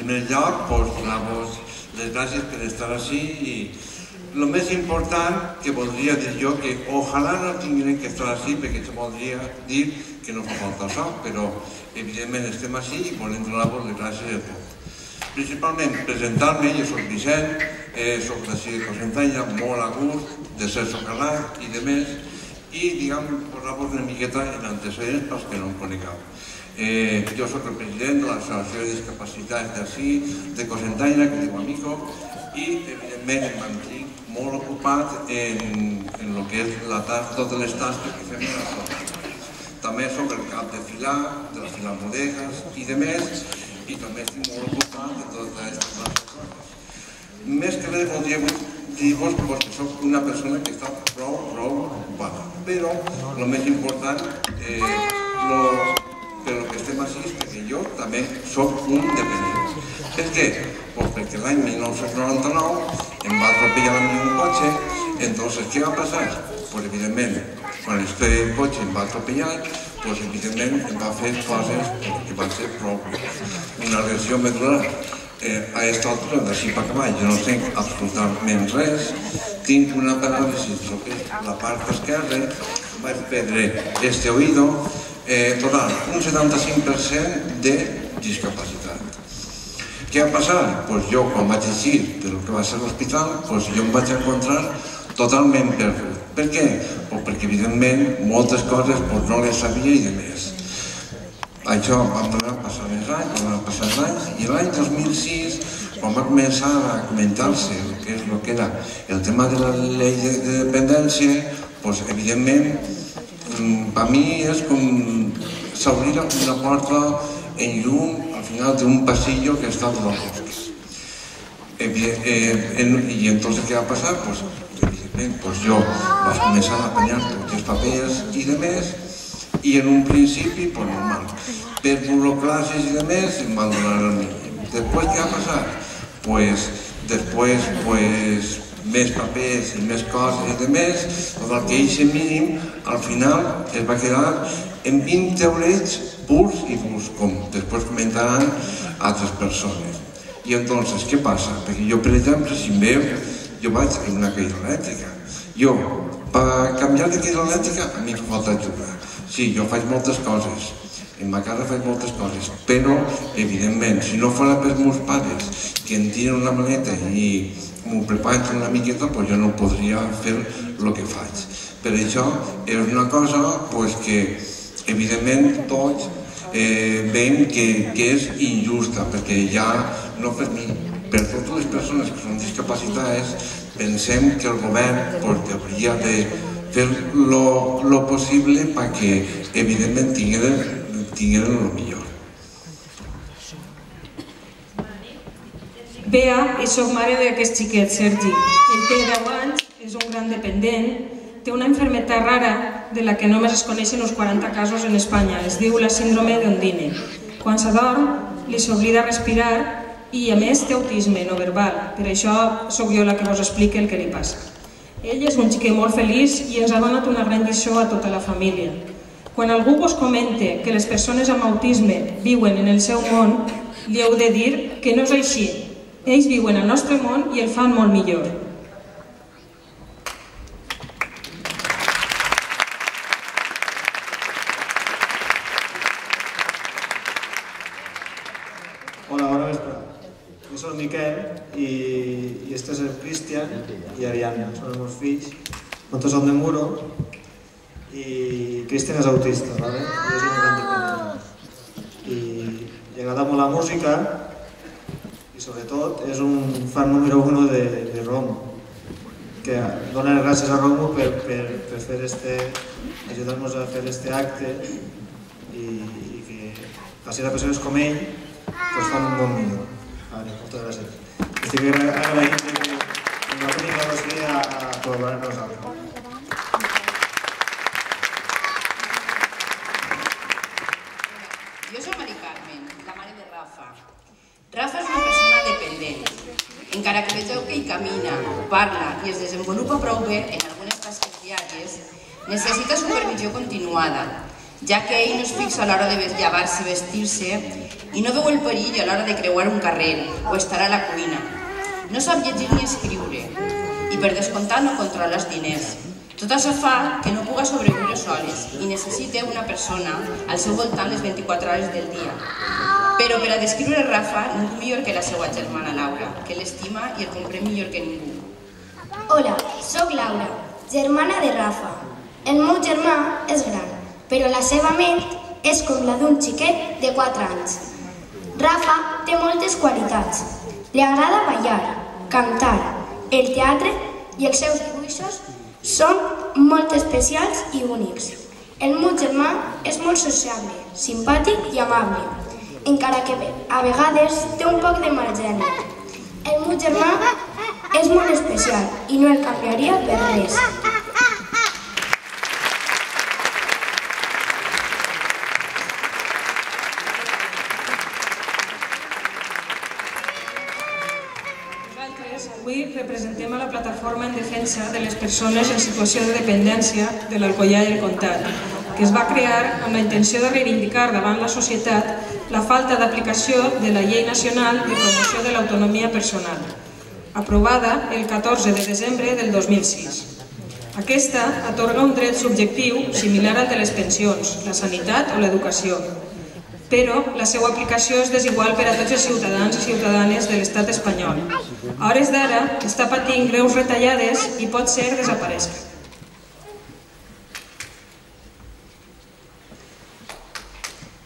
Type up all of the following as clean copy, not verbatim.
primer lloc, donar-vos les gràcies per estar així i el més important que voldria dir jo que ojalà no tinguin que estar així perquè això voldria dir que no fa falta això, però evidentment estem així i volem donar-vos les gràcies a tots. Principalment presentar-me, jo soc Vicent, soc d'ací de Cocentaina, molt a gust de ser socarrà i de més, i diguem, posar-vos una miqueta en antecedents pels que no em conegueu. Jo soc el president de l'Associació de Discapacitats d'ací, de Cocentaina, que diu Amico, i evidentment em mantinc molt ocupat en el que és totes les tasques que fem a la zona. També soc el cap de filar, de la filar bodegues i de més, i també estic molt ocupat de totes aquestes coses. Més que res voldria dir-vos que soc una persona que està prou ocupada, però el més important per lo que estem així és perquè jo també soc un dependent. Per què? Perquè l'any 1999 em va atropellar a mi un cotxe, entonces què va passar? Pues evidentment, quan este cotxe em va atropellar, pues evidentment em va fer coses que van ser prou una lesió medular. A aquesta altura, d'ací per cavall, jo no tinc absolutament res, tinc una paràlisi de la part esquerra, vaig perdre este oído, total, un 75% de discapacitat. Què va passar? Doncs jo, quan vaig eixir del que va ser l'hospital, jo em vaig encontrar totalment perdut. Per què? Perquè, evidentment, moltes coses no les sabia i de més. Això va passar els anys, i l'any 2006, quan va començar a comentar-se el que era el tema de la llei de dependència, doncs, evidentment, per mi és com s'obrir una porta en llum al final d'un passillo que està tot el bosc. I entonces què va passar? Evidentment, jo vaig començar a apanyar tots els papers i de més, i en un principi, normal. Per burocràcies i de més, em van donar el mínim. Després què va passar? Després, més papers i més coses i de més, el que eixe mínim, al final, es va quedar en 20 eurets purs i durs, com després comentaran altres persones. I entonces, què passa? Perquè jo, per exemple, si em veu, jo vaig en una caïda elèctrica. Jo, per canviar de caïda elèctrica, a mi em fa falta ajuda. Sí, jo faig moltes coses, en ma casa faig moltes coses, però, evidentment, si no fos per meus pares, que em tiren una maleta i m'ho preparen una miqueta, jo no podria fer el que faig. Per això és una cosa que, evidentment, tots veiem que és injusta, perquè ja no per mi, per totes les persones que són discapacitades, pensem que el govern hauria de fer el possible perquè, evidentment, tingueren el millor. Bea, i soc mare d'aquest xiquet, Sergi. Ell té 10 anys, és un gran dependent, té una malaltia rara de la que només es coneixen uns 40 casos en Espanya. Es diu la síndrome d'Ondine. Quan s'adorm, li s'oblida respirar i, a més, té autisme no verbal. Per això sóc jo la que vos explica el que li passa. Ell és un xiquet molt feliç i ens ha donat una gran lliçó a tota la família. Quan algú vos comente que les persones amb autisme viuen en el seu món, li heu de dir que no és així. Ells viuen al nostre món i el fan molt millor. Hola, bona vespre. Jo soc el Miquel i este és el Cristian i Ariadna, són els meus fills. Nosaltres som de Muro i Cristian és autista, i és un gran dependent. I li agrada molt la música i sobretot és un fan número 1 de Romo, que dona les gràcies a Romo per ajudar-nos a fer aquest acte i que gràcies a persones com ell fan un món millor. Moltes gràcies. Estic agraït que la Clínica Rosselló a col·laborar amb nosaltres. Jo soc Mari Carmen, la mare de Rafa. Rafa és una persona dependent. Encara que vegeu que ell camina, parla i es desenvolupa prou bé en algunes tasques diàries, necessita supervisió continuada, ja que ell no es fixa a l'hora de llevar-se i vestir-se i no veu el perill a l'hora de creuar un carrer o estar a la cuina. No sap llegir ni escriure i per descomptat no controla els diners. Tot això fa que no puga sobreviure soles i necessita una persona al seu voltant les 24 hores del dia. Però per a descriure Rafa, ningú millor que la seva germana Laura, que l'estima i el comprèn millor que ningú. Hola, sóc Laura, germana de Rafa. El meu germà és gran, però la seva ment és com la d'un xiquet de 4 anys. Rafa té moltes qualitats. Li agrada ballar, cantar, el teatre i els seus dibuixos són molt especials i únics. El meu germà és molt sociable, simpàtic i amable, encara que a vegades té un poc de mal geni. El meu germà és molt especial i no el canviaria per res. Nosaltres avui representem a la plataforma en defensa de les persones en situació de dependència de l'Alcoià i el Comtat, que es va crear amb la intenció de reivindicar davant la societat la falta d'aplicació de la Llei Nacional de Promoció de l'Autonomia Personal, aprovada el 14 de desembre del 2006. Aquesta atorga un dret subjectiu similar al de les pensions, la sanitat o l'educació, però la seva aplicació és desigual per a tots els ciutadans i ciutadanes de l'estat espanyol. A hores d'ara està patint greus retallades i pot ser desaparèixer.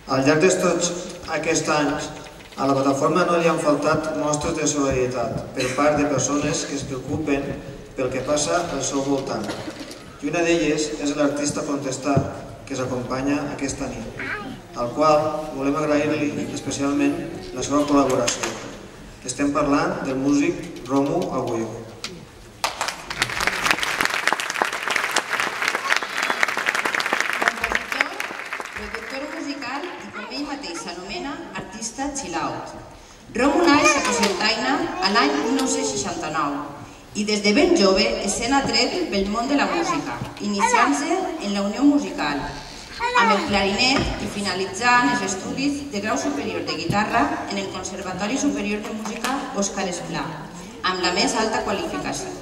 Al llarg de tots aquests anys, a la plataforma no li han faltat mostres de solidaritat per part de persones que es preocupen pel que passa al seu voltant. I una d'elles és l'artista Contestar, que ens acompanya aquesta nit, al qual volem agrair-li especialment la seva col·laboració. Estem parlant del músic Romu Agulló. Romu naix a Cocentaina a l'any 1969 i des de ben jove se n'ha tret pel món de la música, iniciant-se en la Unió Musical, amb el clarinet i finalitzant els estudis de grau superior de guitarra en el Conservatori Superior de Música Òscar Esplà, amb la més alta qualificació.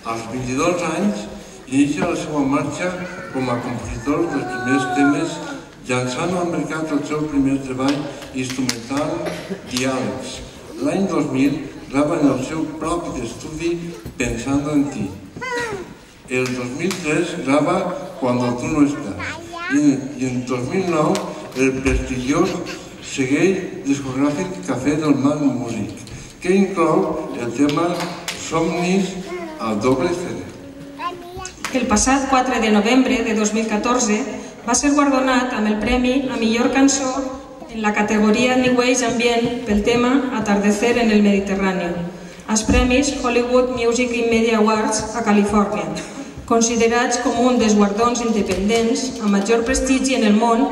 Als 22 anys inicia la seva marxa com a compositor dels primers temes, llançant al mercat el seu primer treball instrumental Diàlegs. L'any 2000 grava en el seu propi estudi Pensando en ti. El 2003 grava Cuando tú no estás. I en 2009 el prestigiós segell discogràfic Café del Mar Music, que inclou el tema Somnis al doble CD. El passat 4 de novembre de 2014 va ser guardonat amb el premi a millor cançó en la categoria New Age Ambient pel tema Atardecer en el Mediterrani, als premis Hollywood Music and Media Awards a Califòrnia, considerats com un dels guardons independents amb major prestigi en el món,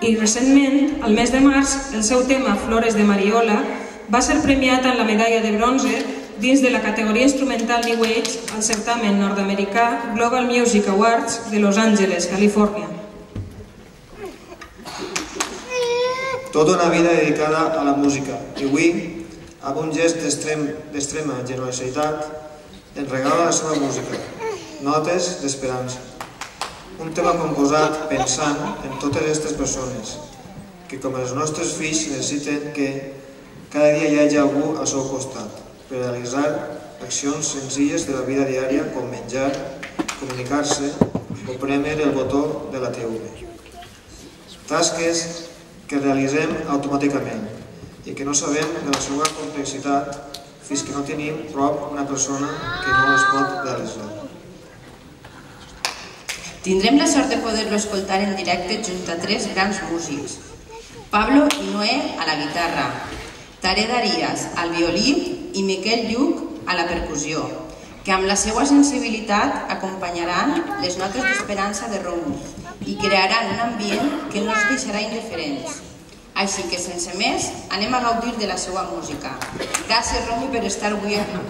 i recentment, al mes de març, el seu tema Flores de Mariola va ser premiat amb la medalla de bronze dins de la categoria instrumental New Age al certamen nord-americà Global Music Awards de Los Angeles, Califòrnia. Tota una vida dedicada a la música i avui, amb un gest d'extrema generositat, ens regala la seva música, Notes d'Esperança. Un tema composat pensant en totes aquestes persones, que com els nostres fills necessiten que cada dia hi hagi algú al seu costat per realitzar accions senzilles de la vida diària com menjar, comunicar-se o prémer el botó de la TV. Tasques que realitzem automàticament i que no sabem de la seva complexitat fins que no tenim prop una persona que no les pot realitzar. Tindrem la sort de poder-lo escoltar en directe junt a 3 grans músics. Pablo i Noé a la guitarra, Taré Darias al violí i Miquel Lluc a la percussió, que amb la seva sensibilitat acompanyaran les notes d'esperança de Romu i crearan un ambient que no els deixarà indiferents. Així que, sense més, anem a gaudir de la seva música. Gràcies, Romu, per estar avui aquí.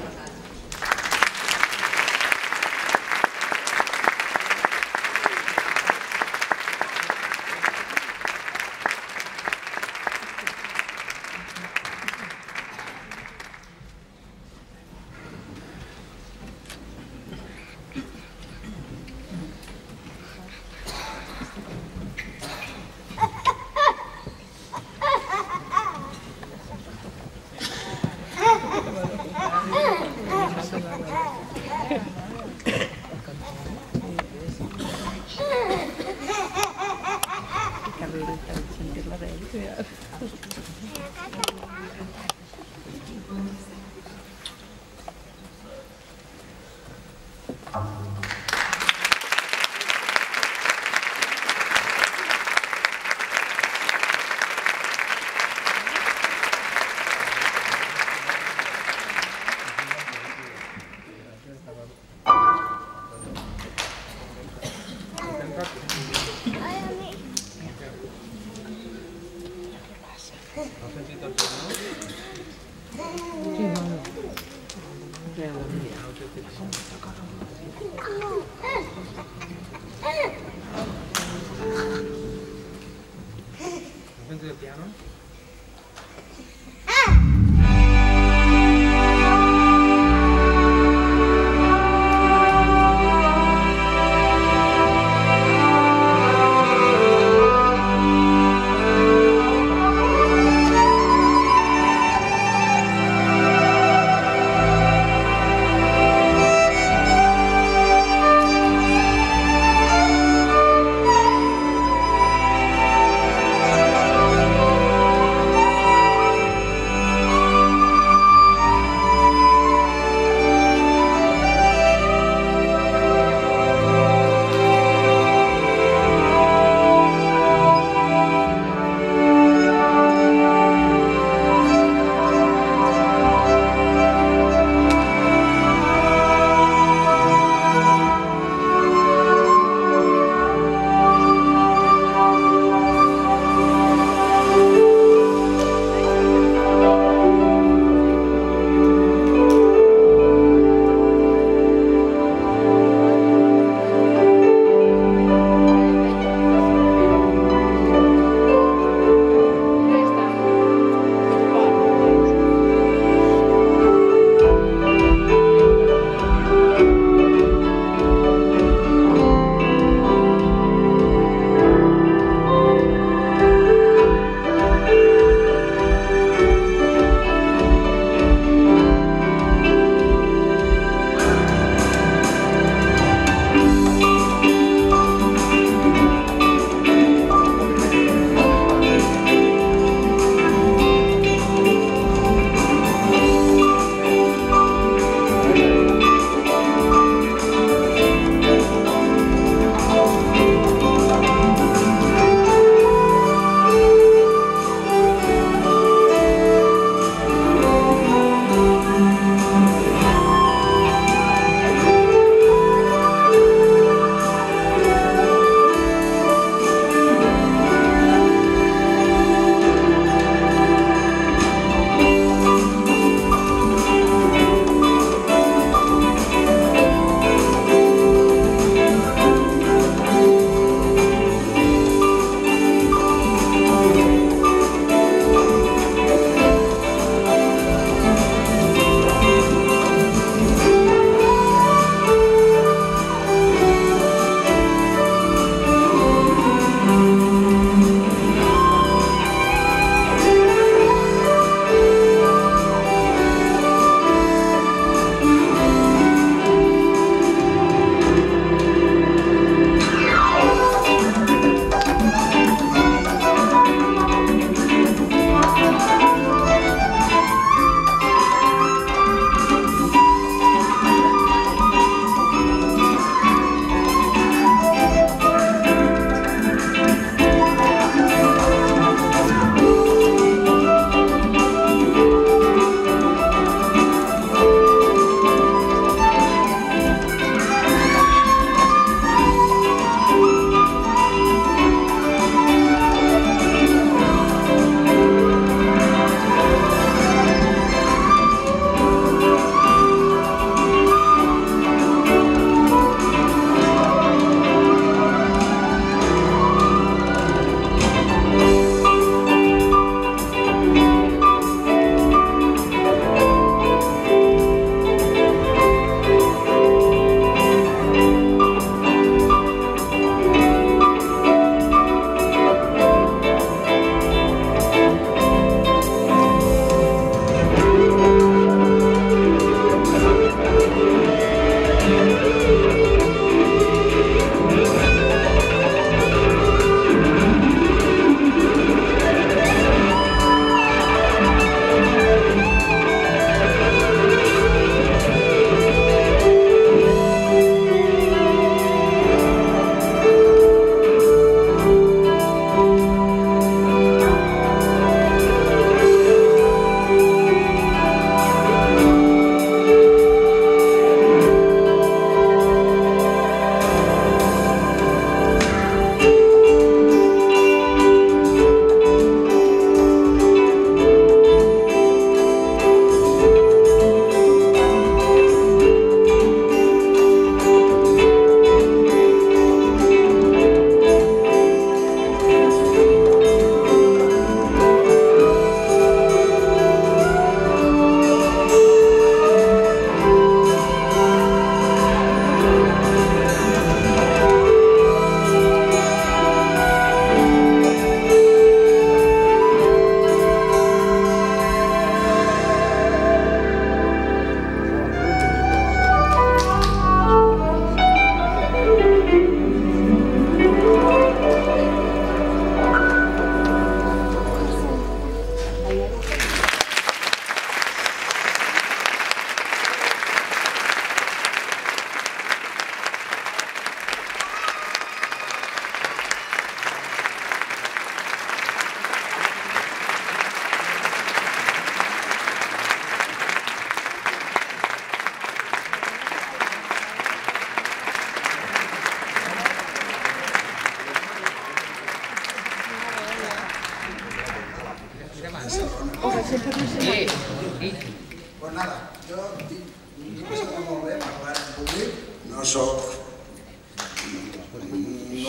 Jo m'he passat molt bé parlar en públic, no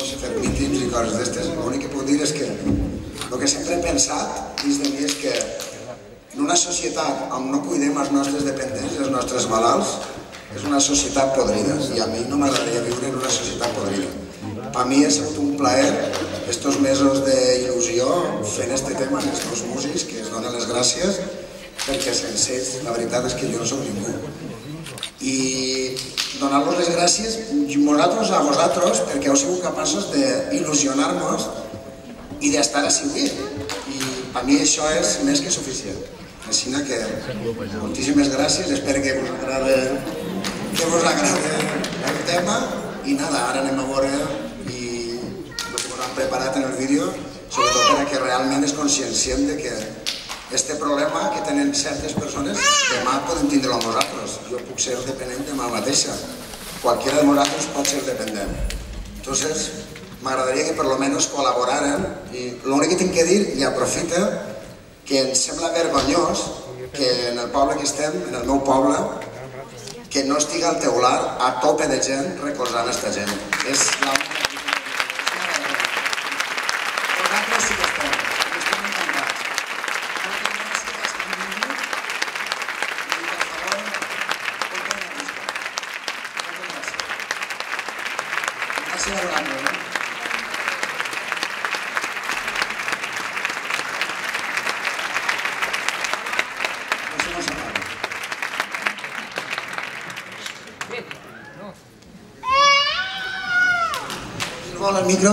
sé fer mítings i coses d'estes, l'únic que puc dir és que el que sempre he pensat dins de mi és que en una societat on no cuidem els nostres dependents, els nostres malalts, és una societat podrida i a mi no m'agradaria viure en una societat podrida. Per mi ha sigut un plaer estos mesos d'il·lusió fent este tema amb els meus músics que es donen les gràcies perquè sense ells la veritat és que jo no soc ningú. I donar-los les gràcies a vosaltres perquè heu sigut capaços d'il·lusionar-nos i d'estar així avui. I per mi això és més que suficient. Així que moltíssimes gràcies, espero que vos agrade el tema i nada, ara anem a veure i el que vos han preparat en el vídeo, sobretot perquè realment es conscienciem de que este problema que tenen certes persones demà podem tindre-lo amb nosaltres. Jo puc ser dependent demà mateixa. Qualquiera de nosaltres pot ser dependent. Entonces, m'agradaria que per lo menos col·laboraren i l'únic que tinc que dir, i aprofita, que em sembla vergonyós que en el poble que estem, en el meu poble, que no estigui al teular a tope de gent recolzant aquesta gent. És l'única cosa. Vosaltres sí que estem encantats. Moltes gràcies a ningú i per favor, portem la risca. Moltes gràcies. Gràcies a vosaltres. ¿El micro?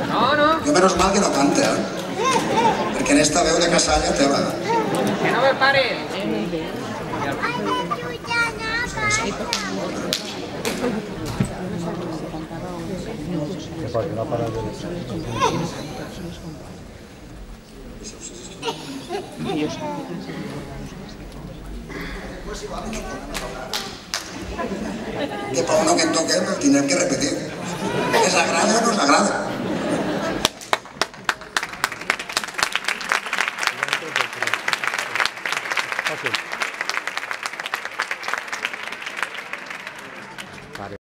No. Jo menos mal que no canta, perquè en esta veu de casalla tela. Que no me pare. Que per uno que en toquem el tindrem que repetir. ¿Les agrada o no os agrada? Okay.